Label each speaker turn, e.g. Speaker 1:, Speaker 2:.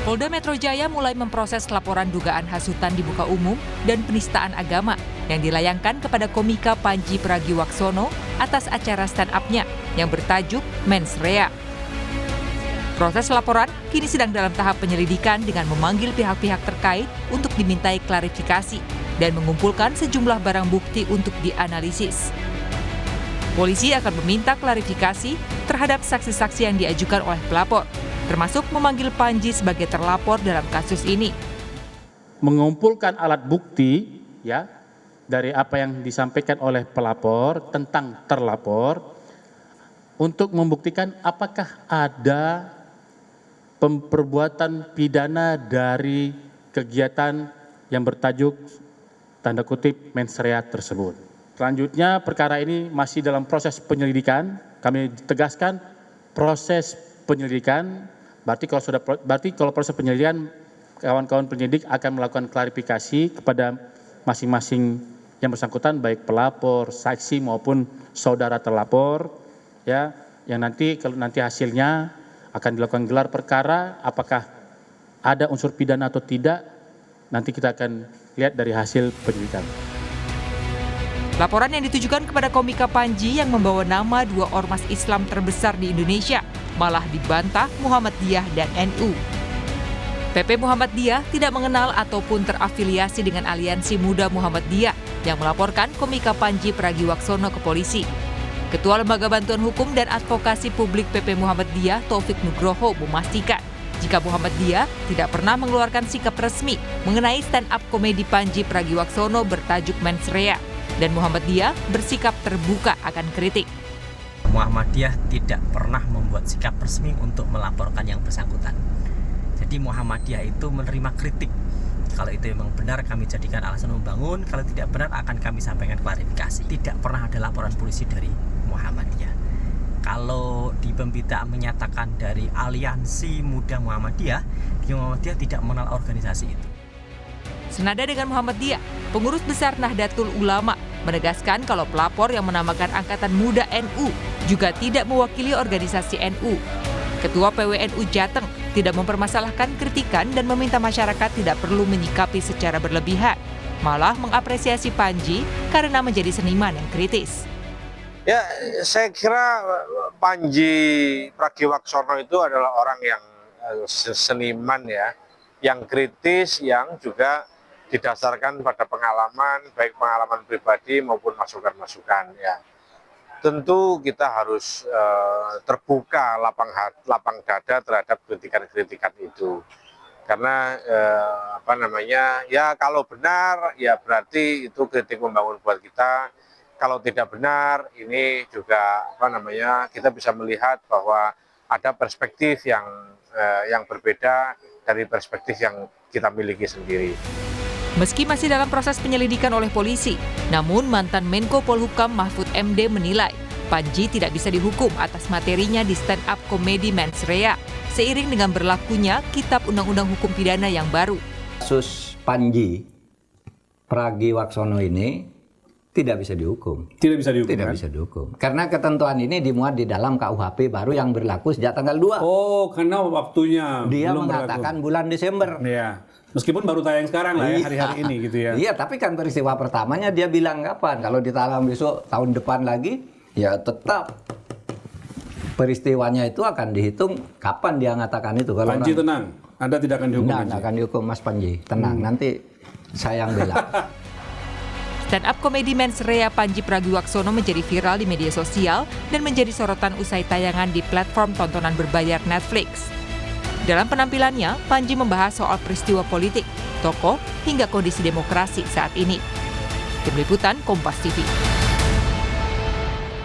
Speaker 1: Polda Metro Jaya mulai memproses laporan dugaan hasutan di muka umum dan penistaan agama yang dilayangkan kepada komika Panji Pragiwaksono atas acara stand-up-nya yang bertajuk Mens Rea. Proses laporan kini sedang dalam tahap penyelidikan dengan memanggil pihak-pihak terkait untuk dimintai klarifikasi dan mengumpulkan sejumlah barang bukti untuk dianalisis. Polisi akan meminta klarifikasi terhadap saksi-saksi yang diajukan oleh pelapor, termasuk memanggil Panji sebagai terlapor dalam kasus ini.
Speaker 2: Mengumpulkan alat bukti ya dari apa yang disampaikan oleh pelapor tentang terlapor untuk membuktikan apakah ada perbuatan pidana dari kegiatan yang bertajuk tanda kutip Mens Rea tersebut. Selanjutnya perkara ini masih dalam proses penyelidikan. Kami tegaskan proses penyelidikan. Berarti kalau proses penyelidikan, kawan-kawan penyidik akan melakukan klarifikasi kepada masing-masing yang bersangkutan, baik pelapor, saksi maupun saudara terlapor, ya, yang kalau nanti hasilnya akan dilakukan gelar perkara, apakah ada unsur pidana atau tidak, nanti kita akan lihat dari hasil penyelidikan.
Speaker 1: Laporan yang ditujukan kepada komika Panji yang membawa nama dua ormas Islam terbesar di Indonesia malah dibantah Muhammadiyah dan NU. PP Muhammadiyah tidak mengenal ataupun terafiliasi dengan Aliansi Muda Muhammadiyah yang melaporkan komika Panji Pragiwaksono ke polisi. Ketua Lembaga Bantuan Hukum dan Advokasi Publik PP Muhammadiyah Taufik Nugroho memastikan jika Muhammadiyah tidak pernah mengeluarkan sikap resmi mengenai stand-up komedi Panji Pragiwaksono bertajuk Mens Rea, dan Muhammadiyah bersikap terbuka akan kritik.
Speaker 3: Muhammadiyah tidak pernah membuat sikap resmi untuk melaporkan yang bersangkutan. Jadi Muhammadiyah itu menerima kritik. Kalau itu memang benar kami jadikan alasan membangun, kalau tidak benar akan kami sampaikan klarifikasi. Tidak pernah ada laporan polisi dari Muhammadiyah. Kalau di pemberitaan menyatakan dari Aliansi Muda Muhammadiyah tidak mengenal organisasi itu.
Speaker 1: Senada dengan Muhammadiyah, pengurus besar Nahdlatul Ulama menegaskan kalau pelapor yang menamakan Angkatan Muda NU juga tidak mewakili organisasi NU. Ketua PWNU Jateng tidak mempermasalahkan kritikan dan meminta masyarakat tidak perlu menyikapi secara berlebihan, malah mengapresiasi Panji karena menjadi seniman yang kritis.
Speaker 4: Ya, saya kira Panji Pragiwaksono itu adalah orang yang seniman ya, yang kritis, yang juga didasarkan pada pengalaman, baik pengalaman pribadi maupun masukan-masukan ya. Tentu kita harus terbuka lapang dada terhadap kritikan-kritikan itu. Karena ya kalau benar ya berarti itu kritik membangun buat kita. Kalau tidak benar ini juga kita bisa melihat bahwa ada perspektif yang berbeda dari perspektif yang kita miliki sendiri.
Speaker 1: Meski masih dalam proses penyelidikan oleh polisi, namun mantan Menko Polhukam Mahfud MD menilai Panji tidak bisa dihukum atas materinya di stand-up komedi Mens Rea, seiring dengan berlakunya Kitab Undang-Undang Hukum Pidana yang baru.
Speaker 5: Kasus Panji Pragiwaksono ini tidak bisa dihukum.
Speaker 6: Tidak bisa dihukum.
Speaker 5: Tidak bisa dihukum. Karena ketentuan ini dimuat di dalam KUHP baru yang berlaku sejak tanggal 2.
Speaker 6: Oh, karena waktunya
Speaker 5: dia
Speaker 6: belum
Speaker 5: mengatakan
Speaker 6: berlaku.
Speaker 5: Bulan Desember.
Speaker 6: Iya. Meskipun baru tayang sekarang lah ya, hari-hari ini gitu ya.
Speaker 5: Iya, tapi kan peristiwa pertamanya dia bilang kapan? Kalau ditayang besok tahun depan lagi, ya tetap peristiwanya itu akan dihitung kapan dia mengatakan itu. Kalau
Speaker 6: Panji tenang, Anda tidak akan dihukum.
Speaker 5: Tidak akan dihukum Mas Panji, tenang. Nanti saya yang bela.
Speaker 1: Stand-up komedi Mens Rea Panji Pragiwaksono menjadi viral di media sosial dan menjadi sorotan usai tayangan di platform tontonan berbayar Netflix. Dalam penampilannya, Panji membahas soal peristiwa politik, tokoh, hingga kondisi demokrasi saat ini. Tim Liputan Kompas TV.